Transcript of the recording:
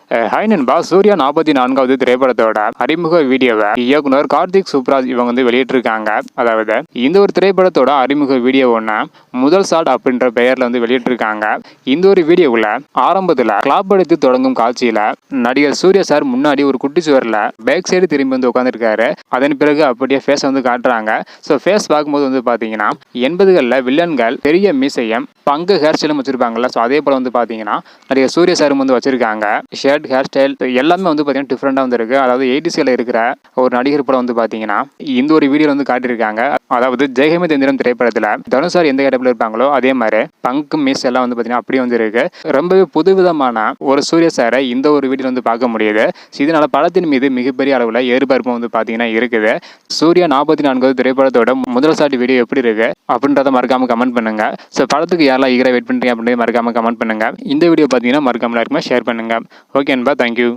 Hi நண்பா, சூர்யா 44வது திரைப்படத்தோட அறிமுக வீடியோவை இயக்குனர் கார்த்திக் சுப்ராஜ் இவங்க வந்து வெளியிட்டிருக்காங்க. அதாவது இந்த ஒரு திரைப்படத்தோட அறிமுக வீடியோ ஒன்று முதல் ஷாட் அப்படின்ற பெயர்ல வந்து வெளியிட்டிருக்காங்க. இந்த ஒரு வீடியோவில் ஆரம்பத்தில் கிளாப் அடித்து தொடங்கும் காட்சியில நடிகர் சூர்யா சார் முன்னாடி ஒரு குட்டி சுவரில் பேக் சைடு திரும்பி வந்து உட்காந்துருக்காரு. அதன் பிறகு அப்படியே ஃபேஸ் வந்து காட்டுறாங்க. ஸோ ஃபேஸ் பார்க்கும்போது வந்து பார்த்தீங்கன்னா 80களில் வில்லன்கள் பெரிய மீசையம் பங்கு ஹேர் ஸ்டைலும் வச்சிருப்பாங்கல்ல. ஸோ அதே போல் வந்து பார்த்தீங்கன்னா நடிகர் சூர்யா சாரும் வந்து வச்சிருக்காங்க. ஷர்ட், ஹேர் ஸ்டைல் எல்லாமே வந்து பார்த்தீங்கன்னா டிஃப்ரெண்டாக வந்து இருக்கு. அதாவது 80ஸ்ல இருக்கிற ஒரு நடிகர் போல வந்து பார்த்தீங்கன்னா இந்த ஒரு வீடியோ வந்து காட்டியிருக்காங்க. அதாவது ஜெயஹிமே எந்திரம் திரைப்படத்தில் தனுஷ் சார் எந்த இடத்துல இருப்பாங்களோ அதே மாதிரி பங்கு மீஸ் எல்லாம் வந்து பார்த்தீங்கன்னா அப்படியே வந்து இருக்கு. ரொம்பவே புதுவிதமான ஒரு சூர்யா சாரை இந்த ஒரு வீடியோ வந்து பார்க்க முடியுது. இதனால படத்தின் மீது மிகப்பெரிய அளவில் எதிர்பார்ப்பு வந்து பார்த்தீங்கன்னா இருக்குது. சூர்யா 44வது திரைப்படத்தோட முதல் ஷாட் வீடியோ எப்படி இருக்கு அப்படின்றத மறக்காம கமெண்ட் பண்ணுங்க. ஸோ படத்துக்கு யாரெல்லாம் ஈகரா வெயிட் பண்ணுறீங்க அப்படின்றத மறக்காம கமெண்ட் பண்ணுங்க. இந்த வீடியோ பார்த்தீங்கன்னா மறக்காம எல்லாருக்குமே ஷேர் பண்ணுங்க. ஓகே நண்பா, தேங்க்யூ.